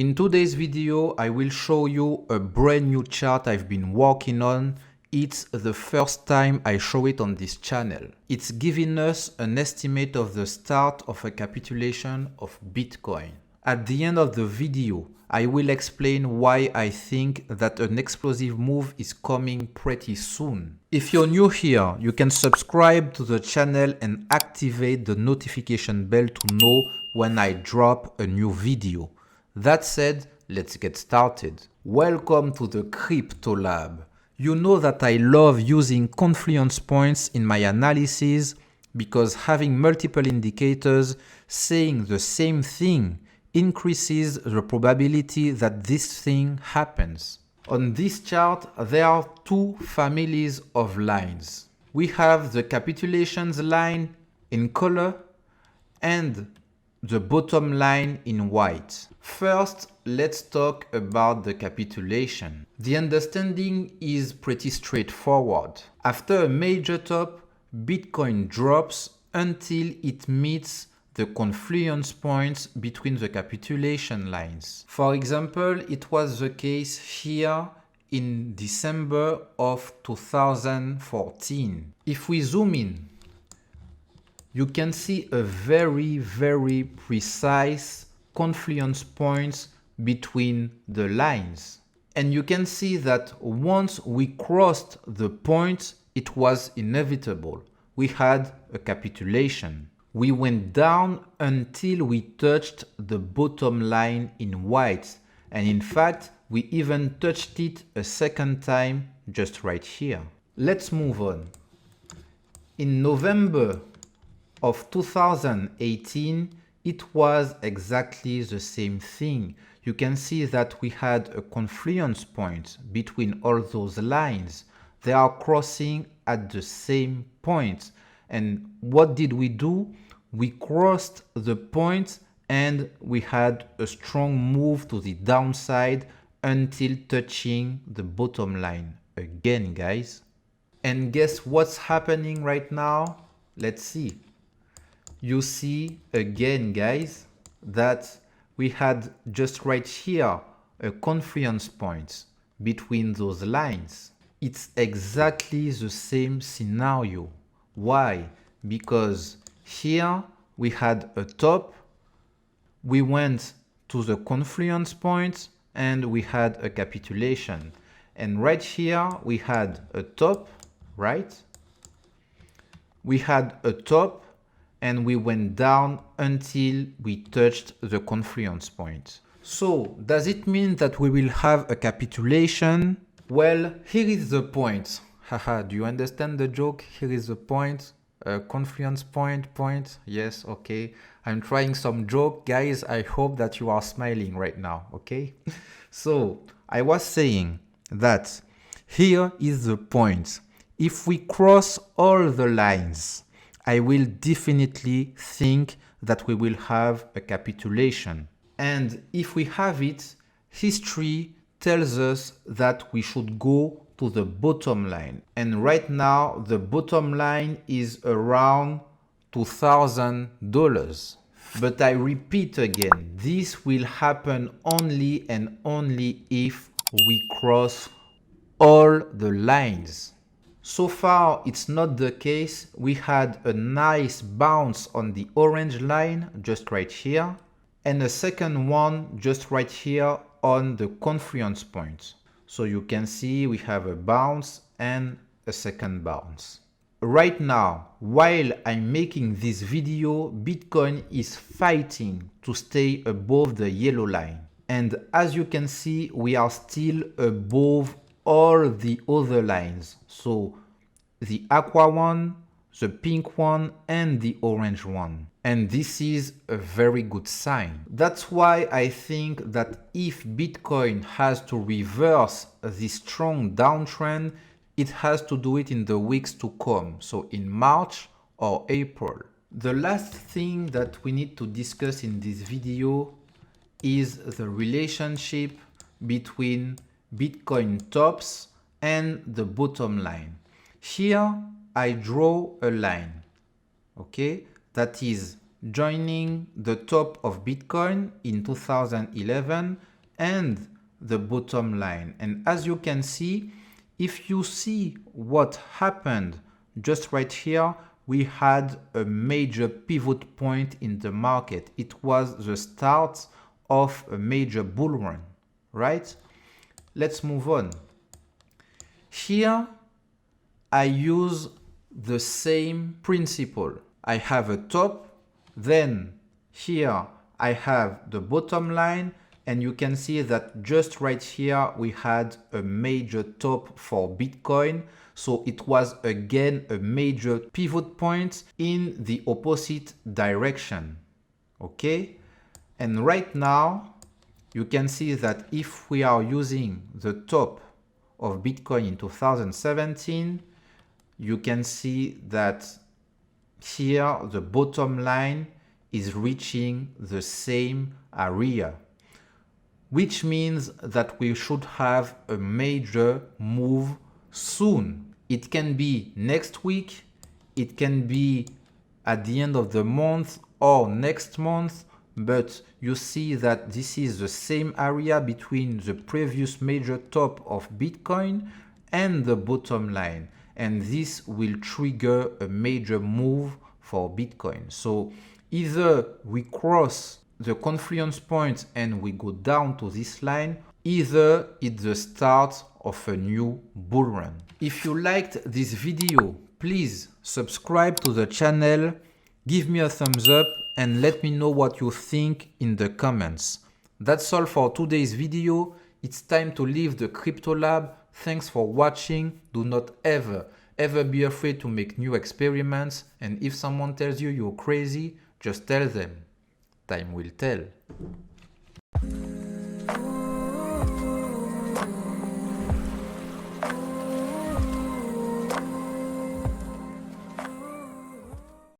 In today's video, I will show you a brand new chart I've been working on. It's the first time I show it on this channel. It's giving us an estimate of the start of a capitulation of Bitcoin. At the end of the video, I will explain why I think that an explosive move is coming pretty soon. If you're new here, you can subscribe to the channel and activate the notification bell to know when I drop a new video. That said, let's get started. Welcome to the Crypto Lab. You know that I love using confluence points in my analysis because having multiple indicators saying the same thing increases the probability that this thing happens. On this chart, there are two families of lines. We have the capitulations line in color and the bottom line in white. First, let's talk about the capitulation. The understanding is pretty straightforward. After a major top, Bitcoin drops until it meets the confluence points between the capitulation lines. For example, it was the case here in December of 2014. If we zoom in, you can see a very precise confluence points between the lines. And you can see that once we crossed the point, it was inevitable. We had a capitulation. We went down until we touched the bottom line in white. And in fact, we even touched it a second time just right here. Let's move on. In November of 2018, it was exactly the same thing. You can see that we had a confluence point between all those lines. They are crossing at the same point. And what did we do? We crossed the point and we had a strong move to the downside until touching the bottom line again, guys. And guess what's happening right now? Let's see. You see again, guys, that we had just right here a confluence point between those lines. It's exactly the same scenario. Why? Because here we had a top, we went to the confluence point and we had a capitulation. And right here we had a top, right? We had a top and we went down until we touched the confluence point. So, does it mean that we will have a capitulation? Well, here is the point. Haha, do you understand the joke? Here is the point. Confluence point. Yes, okay. I'm trying some joke. Guys, I hope that you are smiling right now, okay? So, I was saying that here is the point. If we cross all the lines, I will definitely think that we will have a capitulation. And if we have it, history tells us that we should go to the bottom line. And right now, the bottom line is around $2,000. But I repeat again, this will happen only and only if we cross all the lines. So far, it's not the case. We had a nice bounce on the orange line just right here and a second one just right here on the confluence point. So you can see we have a bounce and a second bounce. Right now, while I'm making this video, Bitcoin is fighting to stay above the yellow line. And as you can see, we are still above all the other lines. So the aqua one, the pink one, and the orange one. And this is a very good sign. That's why I think that if Bitcoin has to reverse this strong downtrend, it has to do it in the weeks to come. So in March or April. The last thing that we need to discuss in this video is the relationship between Bitcoin tops and the bottom line. Here I draw a line, okay, that is joining the top of Bitcoin in 2011 and the bottom line. And as you can see, if you see what happened just right here, we had a major pivot point in the market. It was the start of a major bull run, right? Let's move on. Here, I use the same principle. I have a top, then here I have the bottom line, and you can see that just right here we had a major top for Bitcoin. So it was again a major pivot point in the opposite direction. Okay? And right now you can see that if we are using the top of Bitcoin in 2017, you can see that here the bottom line is reaching the same area, which means that we should have a major move soon. It can be next week, it can be at the end of the month or next month, but you see that this is the same area between the previous major top of Bitcoin and the bottom line. And this will trigger a major move for Bitcoin. So either we cross the confluence point and we go down to this line, either it's the start of a new bull run. If you liked this video, please subscribe to the channel, give me a thumbs up, and let me know what you think in the comments. That's all for today's video. It's time to leave the Crypto Lab. Thanks for watching. Do not ever be afraid to make new experiments. And if someone tells you you're crazy, just tell them. Time will tell.